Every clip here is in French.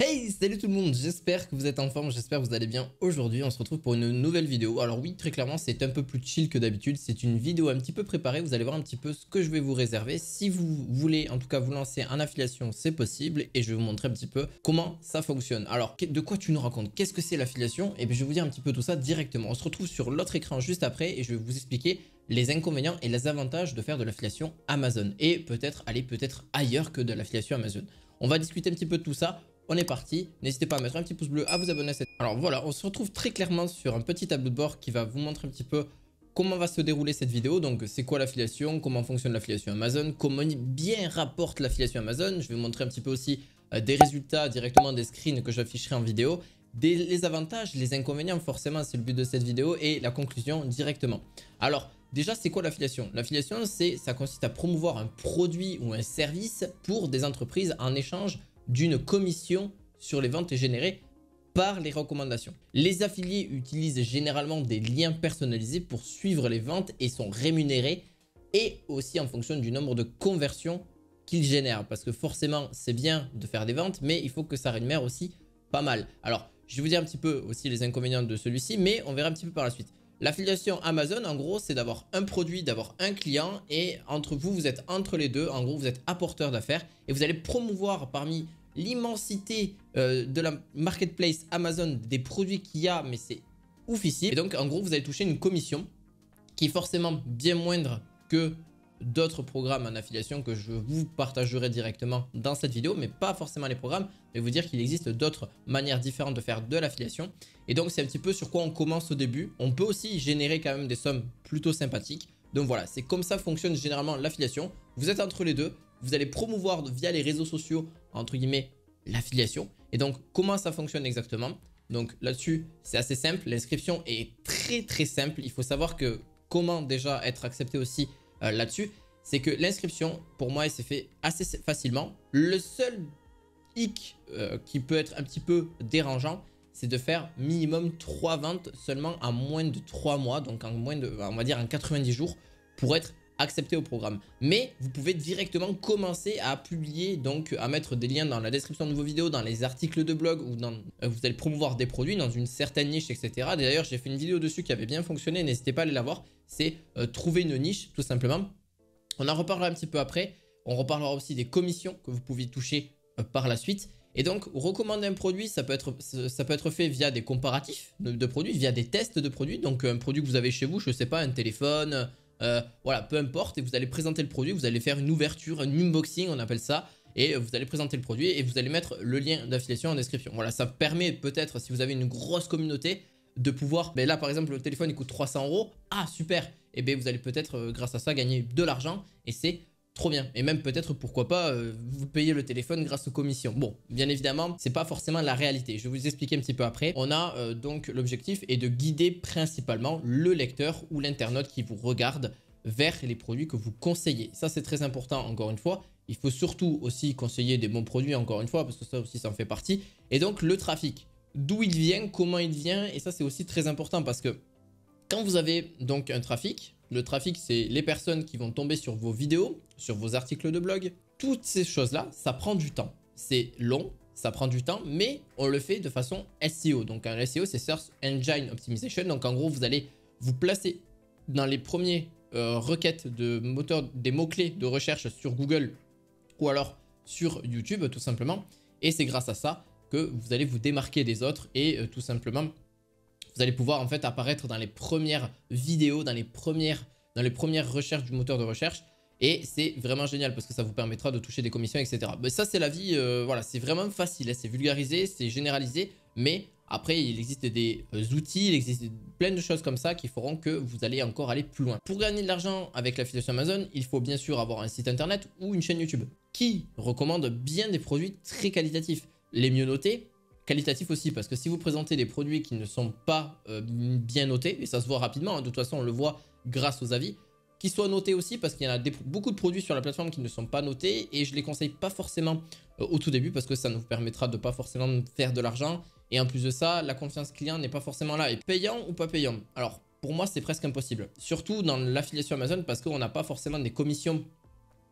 Hey, salut tout le monde, j'espère que vous êtes en forme, j'espère que vous allez bien. Aujourd'hui, on se retrouve pour une nouvelle vidéo. Alors oui, très clairement, c'est un peu plus chill que d'habitude. C'est une vidéo un petit peu préparée, vous allez voir un petit peu ce que je vais vous réserver. Si vous voulez, en tout cas, vous lancer en affiliation, c'est possible. Et je vais vous montrer un petit peu comment ça fonctionne. Alors, de quoi tu nous racontes? Qu'est-ce que c'est l'affiliation? Et bien, je vais vous dire un petit peu tout ça directement. On se retrouve sur l'autre écran juste après et je vais vous expliquer les inconvénients et les avantages de faire de l'affiliation Amazon. Et peut-être aller ailleurs que de l'affiliation Amazon. On va discuter un petit peu de tout ça. On est parti, n'hésitez pas à mettre un petit pouce bleu, à vous abonner à cette... Alors voilà, on se retrouve très clairement sur un petit tableau de bord qui va vous montrer un petit peu comment va se dérouler cette vidéo. Donc c'est quoi l'affiliation, comment fonctionne l'affiliation Amazon, comment bien rapporte l'affiliation Amazon. Je vais vous montrer un petit peu aussi des résultats directement des screens que j'afficherai en vidéo. Les avantages, les inconvénients forcément, c'est le but de cette vidéo et la conclusion directement. Alors déjà, c'est quoi l'affiliation? L'affiliation, ça consiste à promouvoir un produit ou un service pour des entreprises en échange d'une commission sur les ventes générées par les recommandations. Les affiliés utilisent généralement des liens personnalisés pour suivre les ventes et sont rémunérés et aussi en fonction du nombre de conversions qu'ils génèrent. Parce que forcément, c'est bien de faire des ventes, mais il faut que ça rémunère aussi pas mal. Alors, je vais vous dire un petit peu aussi les inconvénients de celui-ci, mais on verra un petit peu par la suite. L'affiliation Amazon, en gros, c'est d'avoir un produit, d'avoir un client et entre vous, vous êtes entre les deux. En gros, vous êtes apporteur d'affaires et vous allez promouvoir parmi l'immensité de la marketplace Amazon des produits qu'il y a, mais c'est oufissime. Et donc, en gros, vous allez toucher une commission qui est forcément bien moindre que d'autres programmes en affiliation que je vous partagerai directement dans cette vidéo, mais pas forcément les programmes. Je vais vous dire qu'il existe d'autres manières différentes de faire de l'affiliation. Et donc, c'est un petit peu sur quoi on commence au début. On peut aussi générer quand même des sommes plutôt sympathiques. Donc voilà, c'est comme ça fonctionne généralement l'affiliation. Vous êtes entre les deux. Vous allez promouvoir via les réseaux sociaux, entre guillemets, l'affiliation. Et donc, comment ça fonctionne exactement? Donc là-dessus, c'est assez simple. L'inscription est très simple. Il faut savoir que comment déjà être accepté aussi là-dessus, c'est que l'inscription, pour moi, elle s'est fait assez facilement. Le seul hic qui peut être un petit peu dérangeant, c'est de faire minimum 3 ventes seulement en moins de 3 mois, donc en moins de, on va dire en 90 jours, pour être accepté au programme. Mais vous pouvez directement commencer à publier, donc à mettre des liens dans la description de vos vidéos, dans les articles de blog ou dans, vous allez promouvoir des produits dans une certaine niche, etc. D'ailleurs, j'ai fait une vidéo dessus qui avait bien fonctionné, n'hésitez pas à aller la voir. C'est trouver une niche, tout simplement. On en reparlera un petit peu après. On reparlera aussi des commissions que vous pouvez toucher par la suite. Et donc, recommander un produit, ça peut être fait via des comparatifs de produits, via des tests de produits. Donc, un produit que vous avez chez vous, je ne sais pas, un téléphone, voilà, peu importe. Et vous allez présenter le produit, vous allez faire une ouverture, un unboxing, on appelle ça. Et vous allez présenter le produit et vous allez mettre le lien d'affiliation en description. Voilà, ça permet peut-être, si vous avez une grosse communauté, de pouvoir, ben là par exemple le téléphone il coûte 300 €, ah super, et bien vous allez peut-être grâce à ça gagner de l'argent et c'est trop bien. Et même peut-être pourquoi pas vous payer le téléphone grâce aux commissions. Bon, bien évidemment c'est pas forcément la réalité, je vais vous expliquer un petit peu après. On a donc l'objectif est de guider principalement le lecteur ou l'internaute qui vous regarde vers les produits que vous conseillez. Ça c'est très important encore une fois. Il faut surtout aussi conseiller des bons produits encore une fois parce que ça aussi ça en fait partie. Et donc le trafic, d'où il vient, comment il vient, et ça c'est aussi très important parce que quand vous avez donc un trafic, le trafic c'est les personnes qui vont tomber sur vos vidéos, sur vos articles de blog, toutes ces choses là, ça prend du temps, c'est long, ça prend du temps, mais on le fait de façon SEO. Donc un SEO c'est Search Engine Optimization, donc en gros vous allez vous placer dans les premiers requêtes de moteurs, des mots-clés de recherche sur Google ou alors sur YouTube tout simplement, et c'est grâce à ça que vous allez vous démarquer des autres et tout simplement vous allez pouvoir en fait apparaître dans les premières vidéos, dans les premières recherches du moteur de recherche, et c'est vraiment génial parce que ça vous permettra de toucher des commissions, etc. Mais ça c'est la vie, voilà, c'est vraiment facile, hein, c'est vulgarisé, c'est généralisé, mais après il existe des outils, il existe plein de choses comme ça qui feront que vous allez encore aller plus loin. Pour gagner de l'argent avec l'affiliation Amazon, il faut bien sûr avoir un site internet ou une chaîne YouTube qui recommande bien des produits très qualitatifs. Les mieux notés, qualitatifs aussi, parce que si vous présentez des produits qui ne sont pas bien notés, et ça se voit rapidement, hein, de toute façon on le voit grâce aux avis, qui soient notés aussi, parce qu'il y en a beaucoup de produits sur la plateforme qui ne sont pas notés, et je les conseille pas forcément au tout début, parce que ça nous permettra de pas forcément faire de l'argent, et en plus de ça, la confiance client n'est pas forcément là. Et payant ou pas payant? Alors pour moi c'est presque impossible, surtout dans l'affiliation Amazon, parce qu'on n'a pas forcément des commissions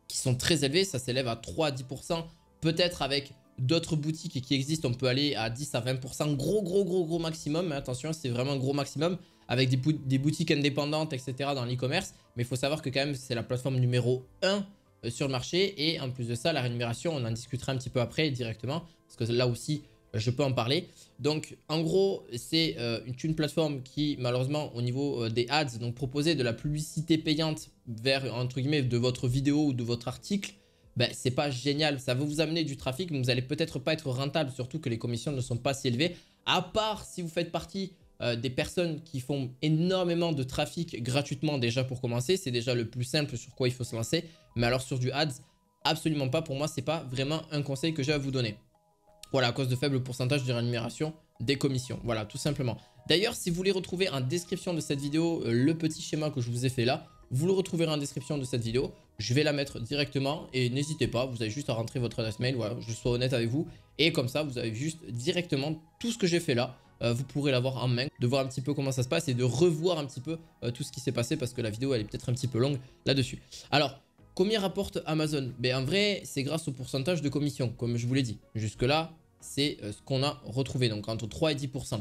qui sont très élevées, ça s'élève à 3 à 10%, peut-être avec d'autres boutiques qui existent, on peut aller à 10 à 20%, gros maximum. Mais attention, c'est vraiment un gros maximum avec des boutiques indépendantes, etc. dans l'e-commerce. Mais il faut savoir que quand même, c'est la plateforme numéro 1 sur le marché. Et en plus de ça, la rémunération, on en discutera un petit peu après directement. Parce que là aussi, je peux en parler. Donc, en gros, c'est une plateforme qui, malheureusement, au niveau des ads, donc proposer de la publicité payante vers, entre guillemets, de votre vidéo ou de votre article, ben, c'est pas génial. Ça va vous amener du trafic, mais vous n'allez peut-être pas être rentable, surtout que les commissions ne sont pas si élevées. À part si vous faites partie des personnes qui font énormément de trafic gratuitement déjà pour commencer. C'est déjà le plus simple sur quoi il faut se lancer. Mais alors sur du ads, absolument pas. Pour moi, c'est pas vraiment un conseil que j'ai à vous donner. Voilà, à cause de faibles pourcentages de rémunération des commissions. Voilà, tout simplement. D'ailleurs, si vous voulez retrouver en description de cette vidéo le petit schéma que je vous ai fait là, vous le retrouverez en description de cette vidéo. Je vais la mettre directement et n'hésitez pas, vous avez juste à rentrer votre adresse mail. Voilà, je sois honnête avec vous. Et comme ça, vous avez juste directement tout ce que j'ai fait là. Vous pourrez l'avoir en main, de voir un petit peu comment ça se passe et de revoir un petit peu tout ce qui s'est passé parce que la vidéo, elle est peut-être un petit peu longue là-dessus. Alors, combien rapporte Amazon? Ben, en vrai, c'est grâce au pourcentage de commission, comme je vous l'ai dit. Jusque-là, c'est ce qu'on a retrouvé, donc entre 3 et 10%.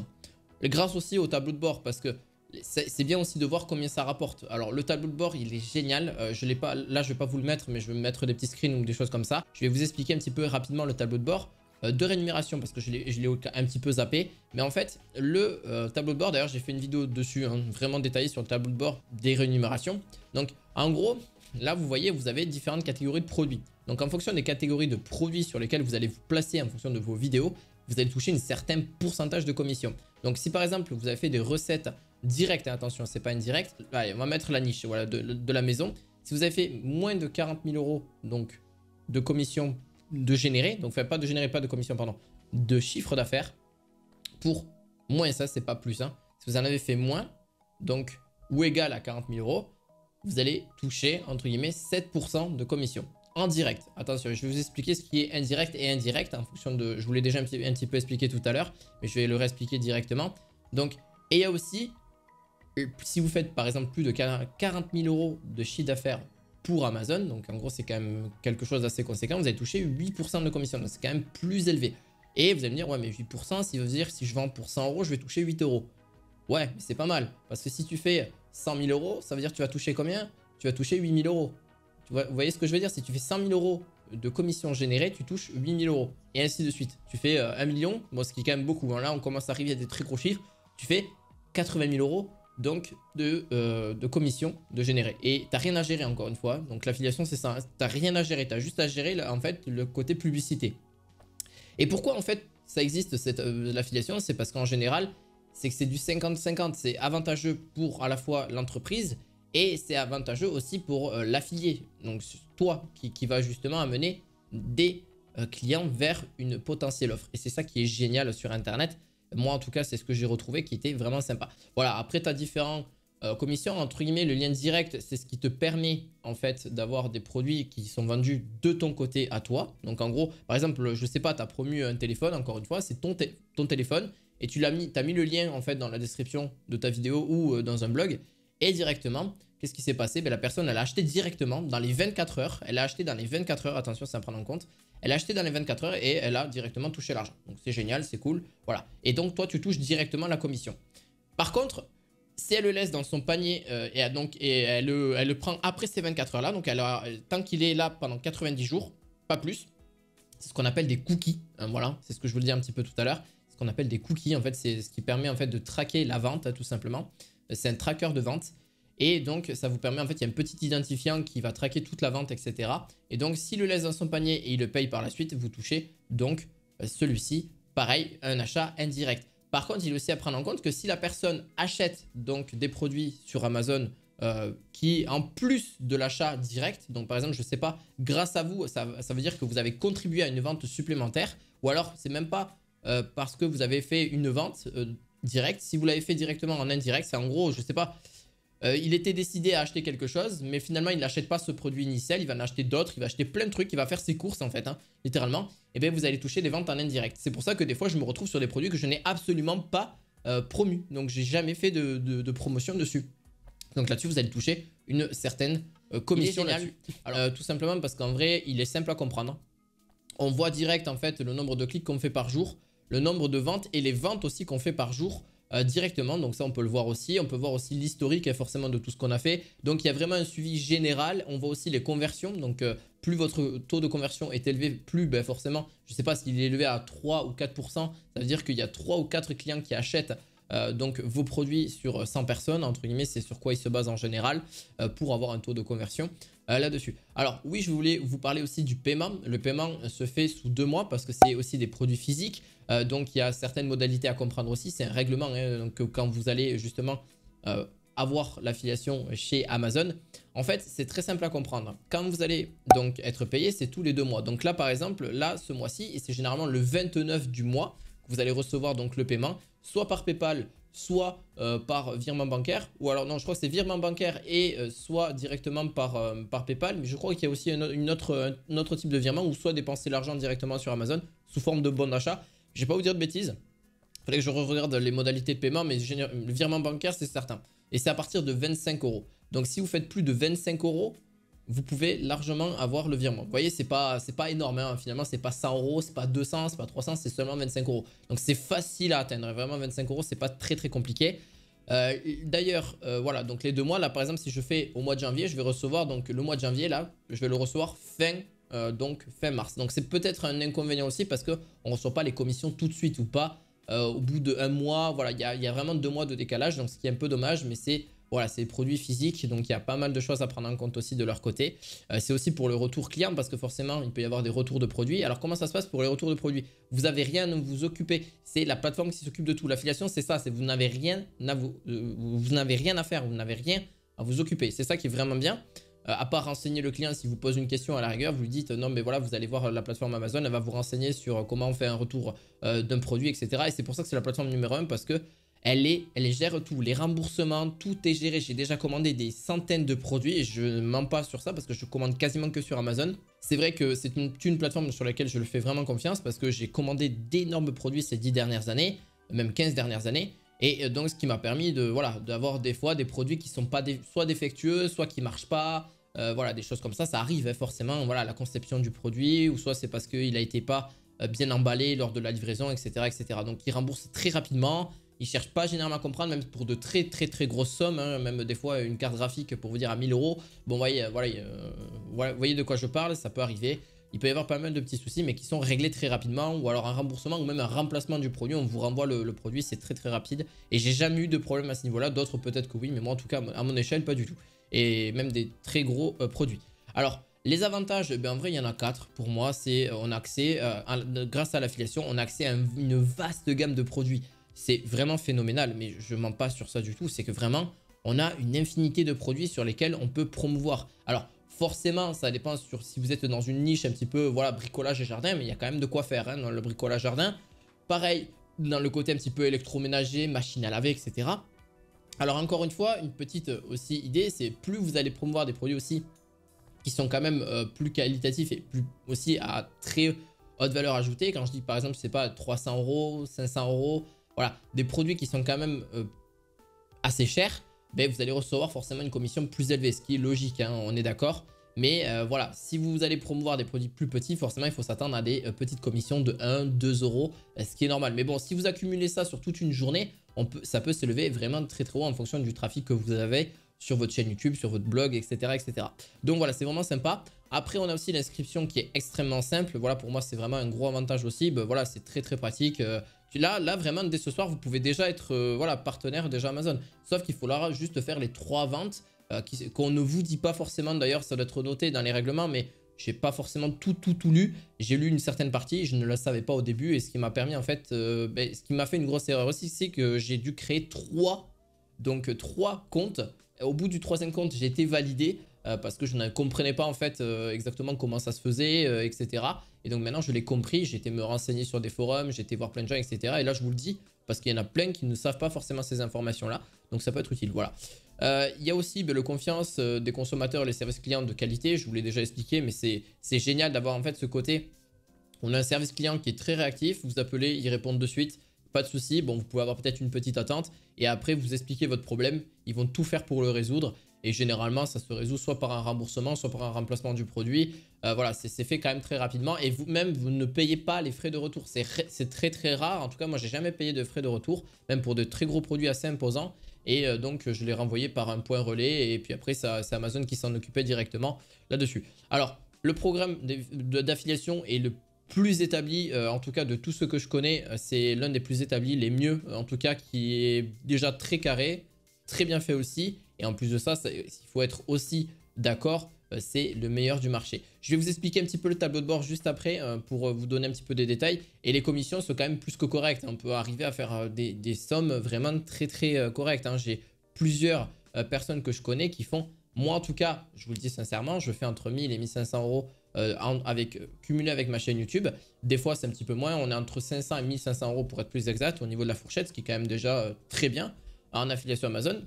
Et grâce aussi au tableau de bord, parce que c'est bien aussi de voir combien ça rapporte. Alors, le tableau de bord, il est génial. Je l'ai pas, là, je ne vais pas vous le mettre, mais je vais me mettre des petits screens ou des choses comme ça. Je vais vous expliquer un petit peu rapidement le tableau de bord de rémunération, parce que je l'ai un petit peu zappé. Mais en fait, le tableau de bord, d'ailleurs, j'ai fait une vidéo dessus, hein, vraiment détaillée sur le tableau de bord des rémunérations. Donc, en gros, là, vous voyez, vous avez différentes catégories de produits. Donc, en fonction des catégories de produits sur lesquels vous allez vous placer en fonction de vos vidéos, vous allez toucher un certain pourcentage de commission. Donc, si par exemple, vous avez fait des recettes directes, hein, attention, c'est pas indirect, allez, on va mettre la niche voilà, de la maison. Si vous avez fait moins de 40 000 euros donc, de commission de générer, donc pas de générer, pas de commission, pardon, de chiffre d'affaires, pour moins ça, c'est pas plus. Hein. Si vous en avez fait moins, donc, ou égal à 40 000 euros, vous allez toucher, entre guillemets, 7% de commission. En direct. Attention, je vais vous expliquer ce qui est indirect et indirect en fonction de... Je vous l'ai déjà un petit peu expliqué tout à l'heure, mais je vais le réexpliquer directement. Donc, et il y a aussi, si vous faites par exemple plus de 40 000 euros de chiffre d'affaires pour Amazon, donc en gros c'est quand même quelque chose d'assez conséquent, vous allez toucher 8% de commission, donc c'est quand même plus élevé. Et vous allez me dire, ouais mais 8%, ça veut dire si je vends pour 100 euros, je vais toucher 8 euros. Ouais, mais c'est pas mal, parce que si tu fais 100 000 euros, ça veut dire que tu vas toucher combien? Tu vas toucher 8 000 euros. Vous voyez ce que je veux dire? Si tu fais 100 000 euros de commission générée, tu touches 8 000 euros. Et ainsi de suite. Tu fais 1 million, bon, ce qui est quand même beaucoup. Hein. Là, on commence à arriver à des très gros chiffres. Tu fais 80 000 euros donc, de commission de générer. Et tu n'as rien à gérer encore une fois. Donc l'affiliation, c'est ça. Hein. Tu n'as rien à gérer. Tu as juste à gérer en fait, le côté publicité. Et pourquoi en fait ça existe l'affiliation? C'est parce qu'en général, c'est que c'est du 50-50. C'est avantageux pour à la fois l'entreprise et c'est avantageux aussi pour l'affilié. Donc toi qui va justement amener des clients vers une potentielle offre. Et c'est ça qui est génial sur Internet. Moi en tout cas, c'est ce que j'ai retrouvé qui était vraiment sympa. Voilà, après tu as différents commissions. Entre guillemets, le lien direct, c'est ce qui te permet en fait d'avoir des produits qui sont vendus de ton côté à toi. Donc en gros, par exemple, je sais pas, tu as promu un téléphone, encore une fois, c'est ton téléphone. Et tu as mis le lien en fait dans la description de ta vidéo ou dans un blog. Et directement, qu'est-ce qui s'est passé? Ben, la personne, elle a acheté directement dans les 24 heures. Elle a acheté dans les 24 heures, attention, c'est à prendre en compte. Elle a acheté dans les 24 heures et elle a directement touché l'argent. Donc c'est génial, c'est cool. Voilà. Et donc toi, tu touches directement la commission. Par contre, si elle le laisse dans son panier et elle le prend après ces 24 heures-là, donc tant qu'il est là pendant 90 jours, pas plus, c'est ce qu'on appelle des cookies. Hein, voilà, c'est ce que je vous le dis un petit peu tout à l'heure. Ce qu'on appelle des cookies, en fait, c'est ce qui permet en fait de traquer la vente, tout simplement. C'est un tracker de vente. Et donc, ça vous permet, en fait, il y a un petit identifiant qui va traquer toute la vente, etc. Et donc, s'il le laisse dans son panier et il le paye par la suite, vous touchez donc celui-ci, pareil, un achat indirect. Par contre, il est aussi à prendre en compte que si la personne achète donc des produits sur Amazon qui, en plus de l'achat direct, donc par exemple, je ne sais pas, grâce à vous, ça veut dire que vous avez contribué à une vente supplémentaire, ou alors c'est même pas parce que vous avez fait une vente directe. Si vous l'avez fait directement en indirect, c'est en gros, je ne sais pas, il était décidé à acheter quelque chose, mais finalement, il n'achète pas ce produit initial, il va en acheter d'autres, il va acheter plein de trucs, il va faire ses courses en fait, hein, littéralement. Et bien, vous allez toucher des ventes en indirect. C'est pour ça que des fois, je me retrouve sur des produits que je n'ai absolument pas promus. Donc, j'ai jamais fait de promotion dessus. Donc là-dessus, vous allez toucher une certaine commission là-dessus. Alors, tout simplement parce qu'en vrai, il est simple à comprendre. On voit direct en fait le nombre de clics qu'on fait par jour, le nombre de ventes et les ventes aussi qu'on fait par jour directement. Donc ça, on peut le voir aussi. On peut voir aussi l'historique forcément de tout ce qu'on a fait. Donc il y a vraiment un suivi général. On voit aussi les conversions. Donc plus votre taux de conversion est élevé, plus forcément, je ne sais pas s'il est élevé à 3 ou 4%. Ça veut dire qu'il y a 3 ou 4 clients qui achètent donc vos produits sur 100 personnes, entre guillemets, c'est sur quoi ils se basent en général pour avoir un taux de conversion là-dessus. Alors oui, je voulais vous parler aussi du paiement. Le paiement se fait sous 2 mois parce que c'est aussi des produits physiques. Donc il y a certaines modalités à comprendre aussi. C'est un règlement, hein, donc quand vous allez justement avoir l'affiliation chez Amazon, en fait c'est très simple à comprendre. Quand vous allez donc être payé, c'est tous les 2 mois. Donc là par exemple, là ce mois-ci, et c'est généralement le 29 du mois, vous allez recevoir donc le paiement, soit par PayPal, soit par virement bancaire, ou alors non, je crois que c'est virement bancaire et soit directement par PayPal, mais je crois qu'il y a aussi un autre type de virement, ou soit dépenser l'argent directement sur Amazon sous forme de bon d'achat. Je vais pas vous dire de bêtises, il fallait que je regarde les modalités de paiement, mais le virement bancaire c'est certain. Et c'est à partir de 25 €. Donc si vous faites plus de 25 €, vous pouvez largement avoir le virement. Vous voyez, c'est pas énorme, hein. Finalement, c'est pas 100 €, c'est pas 200, c'est pas 300, c'est seulement 25 €. Donc c'est facile à atteindre. Vraiment, 25 €, c'est pas très compliqué. D'ailleurs, voilà, donc les 2 mois, là par exemple, si je fais au mois de janvier, je vais recevoir, donc le mois de janvier, là, je vais le recevoir fin mars. Donc c'est peut-être un inconvénient aussi parce qu'on ne reçoit pas les commissions tout de suite ou pas au bout de 1 mois. Voilà, il y a vraiment 2 mois de décalage, donc ce qui est un peu dommage, mais c'est... Voilà, c'est des produits physiques, donc il y a pas mal de choses à prendre en compte aussi de leur côté. C'est aussi pour le retour client, parce que forcément, il peut y avoir des retours de produits. Alors, comment ça se passe pour les retours de produits? Vous n'avez rien à vous occuper. C'est la plateforme qui s'occupe de tout. L'affiliation, c'est ça. Vous n'avez rien à faire. Vous n'avez rien à vous occuper. C'est ça qui est vraiment bien. À part renseigner le client, si vous pose une question à la rigueur, vous lui dites non mais voilà, vous allez voir la plateforme Amazon, elle va vous renseigner sur comment on fait un retour d'un produit, etc. Et c'est pour ça que c'est la plateforme numéro 1, parce que elle gère tout, les remboursements, tout est géré. J'ai déjà commandé des centaines de produits et je ne mens pas sur ça parce que je commande quasiment que sur Amazon. C'est vrai que c'est une plateforme sur laquelle je le fais vraiment confiance parce que j'ai commandé d'énormes produits ces 10 dernières années, même 15 dernières années. Et donc ce qui m'a permis d'avoir des fois des produits qui sont pas soit défectueux, soit qui marchent pas. Voilà, des choses comme ça arrive hein, forcément. Voilà, la conception du produit, ou soit c'est parce qu'il a été pas bien emballé lors de la livraison, etc., etc. Donc il rembourse très rapidement. Ils ne cherchent pas généralement à comprendre, même pour de très grosses sommes, hein, même des fois une carte graphique pour vous dire à 1000 €. Bon, vous voyez, vous voyez de quoi je parle, ça peut arriver. Il peut y avoir pas mal de petits soucis, mais qui sont réglés très rapidement, ou alors un remboursement, ou même un remplacement du produit. On vous renvoie le produit, c'est très rapide. Et j'ai jamais eu de problème à ce niveau-là. D'autres peut-être que oui, mais moi en tout cas, à mon échelle, pas du tout. Et même des très gros produits. Alors, les avantages, en vrai, il y en a 4 pour moi. C'est on a accès, grâce à l'affiliation, on a accès à une vaste gamme de produits. C'est vraiment phénoménal, mais je ne mens pas sur ça du tout. C'est que vraiment, on a une infinité de produits sur lesquels on peut promouvoir. Alors, forcément, ça dépend sur si vous êtes dans une niche un petit peu, voilà, bricolage et jardin, mais il y a quand même de quoi faire hein, dans le bricolage jardin. Pareil, dans le côté un petit peu électroménager, machine à laver, etc. Alors, encore une fois, une petite aussi idée, c'est plus vous allez promouvoir des produits aussi qui sont quand même plus qualitatifs et plus aussi à très haute valeur ajoutée. Quand je dis par exemple, c'est pas 300 €, 500 €, voilà, des produits qui sont quand même assez chers, vous allez recevoir forcément une commission plus élevée, ce qui est logique, hein, on est d'accord. Mais voilà, si vous allez promouvoir des produits plus petits, forcément, il faut s'attendre à des petites commissions de 1, 2 €, ce qui est normal. Mais bon, si vous accumulez ça sur toute une journée, ça peut s'élever vraiment très haut en fonction du trafic que vous avez sur votre chaîne YouTube, sur votre blog, etc. etc. Donc voilà, c'est vraiment sympa. Après, on a aussi l'inscription qui est extrêmement simple. Voilà, pour moi, c'est vraiment un gros avantage aussi. Voilà, c'est très pratique. Là, vraiment, dès ce soir, vous pouvez déjà être voilà, partenaire déjà Amazon. Sauf qu'il faut là juste faire les 3 ventes qu'on ne vous dit pas forcément. D'ailleurs, ça doit être noté dans les règlements, mais j'ai pas forcément tout lu. J'ai lu une certaine partie, je ne le savais pas au début. Et ce qui m'a permis, en fait, ce qui m'a fait une grosse erreur aussi, c'est que j'ai dû créer 3 comptes. Au bout du 3e compte, j'ai été validé parce que je ne comprenais pas en fait exactement comment ça se faisait, etc. Et donc maintenant, je l'ai compris. J'ai été me renseigner sur des forums, j'ai été voir plein de gens, etc. Et là, je vous le dis parce qu'il y en a plein qui ne savent pas forcément ces informations-là. Donc ça peut être utile, voilà. Il y a aussi le confiance des consommateurs et les services clients de qualité. Je vous l'ai déjà expliqué, mais c'est génial d'avoir en fait ce côté. On a un service client qui est très réactif. Vous appelez, ils répondent de suite. Pas de souci. Bon, vous pouvez avoir peut-être une petite attente. Et après, vous expliquez votre problème. Ils vont tout faire pour le résoudre. Et généralement, ça se résout soit par un remboursement, soit par un remplacement du produit. Voilà, c'est fait quand même très rapidement. Et vous-même, vous ne payez pas les frais de retour. C'est très très rare. En tout cas, moi, j'ai jamais payé de frais de retour, même pour de très gros produits assez imposants. Et donc, je l'ai renvoyé par un point relais. Et puis après, c'est Amazon qui s'en occupait directement là-dessus. Alors, le programme d'affiliation est le plus établi, en tout cas de tout ce que je connais. C'est l'un des plus établis, les mieux, en tout cas, qui est déjà très carré, très bien fait aussi. Et en plus de ça, il faut être aussi d'accord, c'est le meilleur du marché. Je vais vous expliquer un petit peu le tableau de bord juste après pour vous donner un petit peu des détails. Et les commissions sont quand même plus que correctes. On peut arriver à faire des sommes vraiment très très correctes. J'ai plusieurs personnes que je connais qui font, moi en tout cas, je vous le dis sincèrement, je fais entre 1000 et 1500 euros cumulé avec ma chaîne YouTube. Des fois, c'est un petit peu moins. On est entre 500 et 1500 euros pour être plus exact au niveau de la fourchette, ce qui est quand même déjà très bien en affiliation Amazon.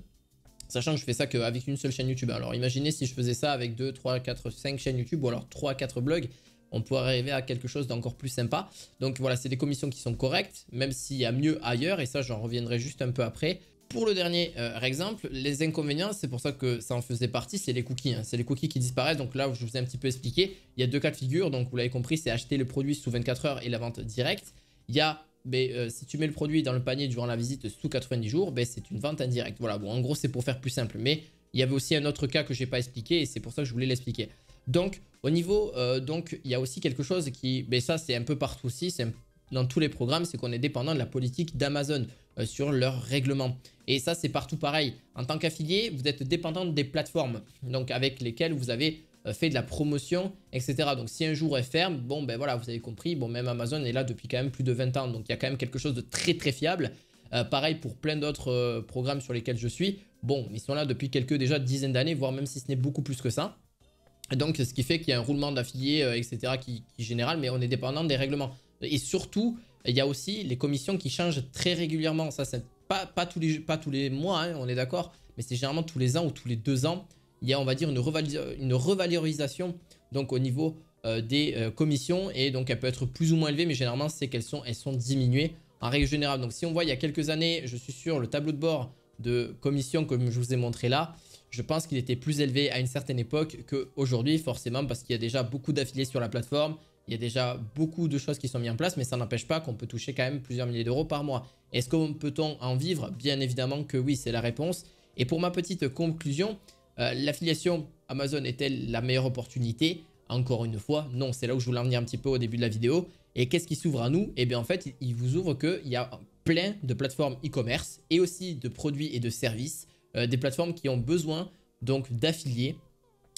Sachant que je fais ça qu'avec une seule chaîne YouTube. Alors imaginez si je faisais ça avec 2, 3, 4, 5 chaînes YouTube ou alors 3, 4 blogs. On pourrait arriver à quelque chose d'encore plus sympa. Donc voilà, c'est des commissions qui sont correctes, même s'il y a mieux ailleurs. Et ça, j'en reviendrai juste un peu après. Pour le dernier exemple, les inconvénients, c'est pour ça que ça en faisait partie, c'est les cookies. C'est les cookies qui disparaissent. Donc là, je vous ai un petit peu expliqué. Il y a deux cas de figure. Donc vous l'avez compris, c'est acheter le produit sous 24 heures et la vente directe. Il y a si tu mets le produit dans le panier durant la visite sous 90 jours, c'est une vente indirecte. Voilà, bon, en gros, c'est pour faire plus simple. Mais il y avait aussi un autre cas que je n'ai pas expliqué et c'est pour ça que je voulais l'expliquer. Donc, au niveau, il y a aussi quelque chose qui, ça, c'est un peu partout aussi, c'est dans tous les programmes, c'est qu'on est dépendant de la politique d'Amazon sur leurs règlements. Et ça, c'est partout pareil. En tant qu'affilié, vous êtes dépendant des plateformes donc avec lesquelles vous avez fait de la promotion, etc. Donc si un jour elle ferme, bon voilà, vous avez compris, bon même Amazon est là depuis quand même plus de 20 ans, donc il y a quand même quelque chose de très très fiable. Pareil pour plein d'autres programmes sur lesquels je suis, bon ils sont là depuis quelques déjà dizaines d'années, voire même si ce n'est beaucoup plus que ça. Donc ce qui fait qu'il y a un roulement d'affiliés, etc. qui est général, mais on est dépendant des règlements. Et surtout, il y a aussi les commissions qui changent très régulièrement. Ça, c'est pas tous les mois, on est d'accord, mais c'est généralement tous les ans ou tous les 2 ans. Il y a, on va dire, une revalorisation donc au niveau des commissions. Et donc, elle peut être plus ou moins élevée, mais généralement, c'est qu'elles sont diminuées en règle générale. Donc, si on voit il y a quelques années, je suis sur le tableau de bord de commissions comme je vous ai montré là, je pense qu'il était plus élevé à une certaine époque qu'aujourd'hui, forcément, parce qu'il y a déjà beaucoup d'affiliés sur la plateforme. Il y a déjà beaucoup de choses qui sont mises en place, mais ça n'empêche pas qu'on peut toucher quand même plusieurs milliers d'euros par mois. Est-ce qu'on peut-on en vivre? Bien évidemment que oui, c'est la réponse. Et pour ma petite conclusion, l'affiliation Amazon est-elle la meilleure opportunité? Encore une fois, non, c'est là où je voulais en venir un petit peu au début de la vidéo. Et qu'est-ce qui s'ouvre à nous? Eh bien en fait, il vous ouvre qu'il y a plein de plateformes e-commerce et aussi de produits et de services, des plateformes qui ont besoin donc d'affiliés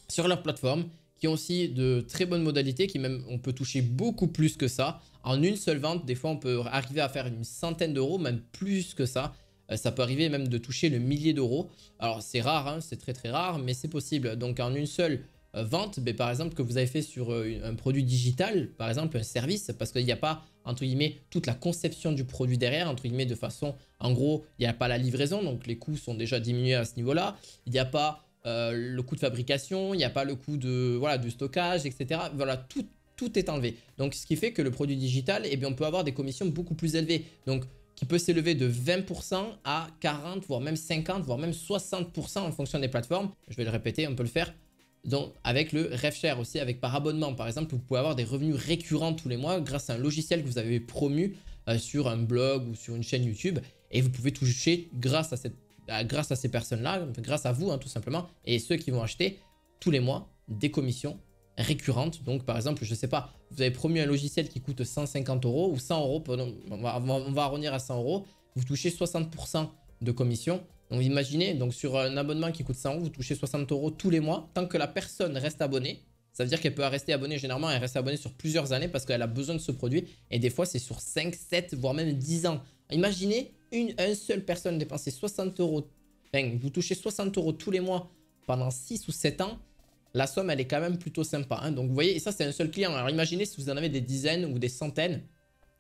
sur leur plateforme, qui ont aussi de très bonnes modalités, qui même on peut toucher beaucoup plus que ça. En une seule vente, des fois on peut arriver à faire une centaine d'euros, même plus que ça. Ça peut arriver même de toucher le millier d'euros. Alors c'est rare, c'est très très rare, mais c'est possible. Donc en une seule vente, par exemple que vous avez fait sur un produit digital, par exemple un service, parce qu'il n'y a pas entre guillemets toute la conception du produit derrière, entre guillemets de façon, en gros, il n'y a pas la livraison, donc les coûts sont déjà diminués à ce niveau-là. Il n'y a pas le coût de fabrication, il n'y a pas le coût de, voilà, du stockage, etc. Voilà, tout est enlevé. Donc, ce qui fait que le produit digital, on peut avoir des commissions beaucoup plus élevées. Donc, qui peut s'élever de 20% à 40, voire même 50, voire même 60% en fonction des plateformes. Je vais le répéter, on peut le faire. Donc, avec le RevShare aussi, avec par abonnement. Par exemple, vous pouvez avoir des revenus récurrents tous les mois grâce à un logiciel que vous avez promu sur un blog ou sur une chaîne YouTube. Et vous pouvez toucher grâce à ces personnes-là, grâce à vous tout simplement, et ceux qui vont acheter tous les mois des commissions récurrentes. Donc par exemple, je sais pas, vous avez promu un logiciel qui coûte 150 euros ou 100 euros, on va arrondir à 100 euros, vous touchez 60% de commission. Donc imaginez, donc sur un abonnement qui coûte 100 euros, vous touchez 60 euros tous les mois, tant que la personne reste abonnée. Ça veut dire qu'elle peut rester abonnée, généralement elle reste abonnée sur plusieurs années parce qu'elle a besoin de ce produit, et des fois c'est sur 5, 7, voire même 10 ans. Imaginez une seule personne dépenser 60 euros, vous touchez 60 euros tous les mois pendant 6 ou 7 ans, la somme elle est quand même plutôt sympa. Donc vous voyez, et ça c'est un seul client. Alors imaginez si vous en avez des dizaines ou des centaines.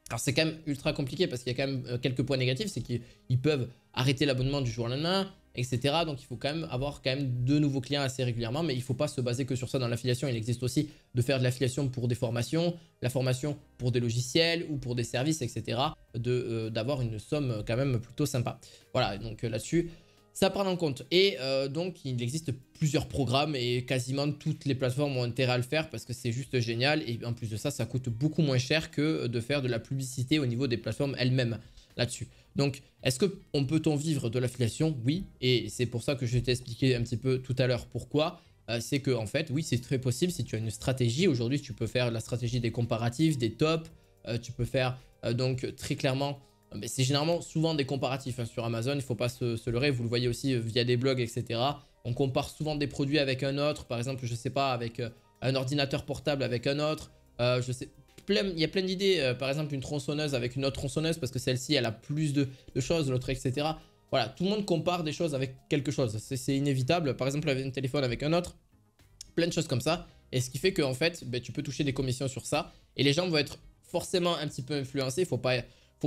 Alors c'est quand même ultra compliqué parce qu'il y a quand même quelques points négatifs, c'est qu'ils peuvent arrêter l'abonnement du jour au lendemain, etc. Donc il faut quand même avoir de nouveaux clients assez régulièrement, mais il ne faut pas se baser que sur ça dans l'affiliation. Il existe aussi de faire de l'affiliation pour des formations, la formation pour des logiciels ou pour des services, etc. D'avoir une somme quand même plutôt sympa. Voilà, donc là-dessus, ça prend en compte. Et donc, il existe plusieurs programmes et quasiment toutes les plateformes ont intérêt à le faire parce que c'est juste génial. Et en plus de ça, ça coûte beaucoup moins cher que de faire de la publicité au niveau des plateformes elles-mêmes là-dessus. Donc, est-ce qu'on peut-on vivre de l'affiliation? Oui. Et c'est pour ça que je t'ai expliqué un petit peu tout à l'heure pourquoi. C'est que en fait, oui, c'est très possible si tu as une stratégie. Aujourd'hui, tu peux faire la stratégie des comparatifs, des tops. Tu peux faire donc très clairement... C'est généralement souvent des comparatifs hein, sur Amazon, il ne faut pas se leurrer, vous le voyez aussi via des blogs, etc. On compare souvent des produits avec un autre, par exemple, je sais pas, avec un ordinateur portable avec un autre, je sais, il y a plein d'idées, par exemple une tronçonneuse avec une autre tronçonneuse parce que celle-ci elle a plus de choses, l'autre, etc. Voilà, tout le monde compare des choses avec quelque chose, c'est inévitable, par exemple un téléphone avec un autre, plein de choses comme ça, et ce qui fait qu'en fait, tu peux toucher des commissions sur ça, et les gens vont être forcément un petit peu influencés, faut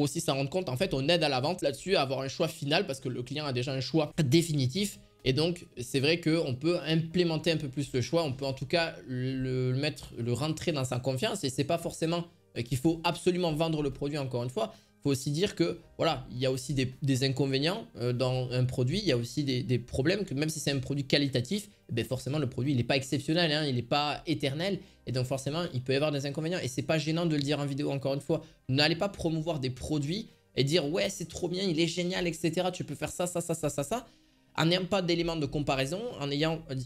aussi s'en rendre compte. En fait, on aide à la vente là-dessus à avoir un choix final parce que le client a déjà un choix définitif. Et donc, c'est vrai qu'on peut implémenter un peu plus le choix. On peut en tout cas le rentrer dans sa confiance. Et c'est pas forcément qu'il faut absolument vendre le produit encore une fois. Il faut aussi dire que voilà, il y a aussi des inconvénients dans un produit. Il y a aussi des problèmes que même si c'est un produit qualitatif, forcément le produit il n'est pas exceptionnel, hein, il n'est pas éternel. Et donc forcément, il peut y avoir des inconvénients. Et c'est pas gênant de le dire en vidéo encore une fois. N'allez pas promouvoir des produits et dire ouais c'est trop bien, il est génial, etc. Tu peux faire ça, ça, ça, ça, ça, ça. En n'ayant pas d'éléments de comparaison,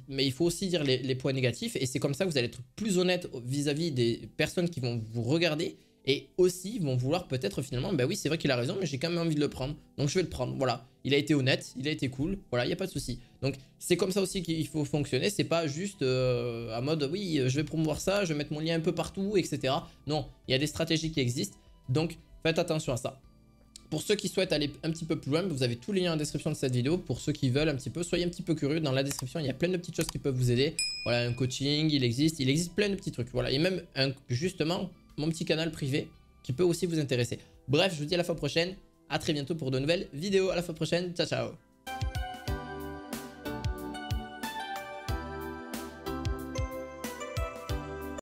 mais il faut aussi dire les points négatifs. Et c'est comme ça que vous allez être plus honnête vis-à-vis des personnes qui vont vous regarder. Et aussi vont vouloir peut-être finalement, oui c'est vrai qu'il a raison, mais j'ai quand même envie de le prendre. Donc je vais le prendre, voilà. Il a été honnête, il a été cool, voilà, il n'y a pas de souci. Donc c'est comme ça aussi qu'il faut fonctionner. C'est pas juste à mode, oui, je vais promouvoir ça, je vais mettre mon lien un peu partout, etc. Non, il y a des stratégies qui existent. Donc faites attention à ça. Pour ceux qui souhaitent aller un petit peu plus loin, vous avez tous les liens en description de cette vidéo. Pour ceux qui veulent un petit peu, soyez un petit peu curieux. Dans la description, il y a plein de petites choses qui peuvent vous aider. Voilà, un coaching, il existe plein de petits trucs. Voilà, et même justement mon petit canal privé qui peut aussi vous intéresser. Bref, je vous dis à la fois prochaine. À très bientôt pour de nouvelles vidéos. À la fois prochaine. Ciao, ciao.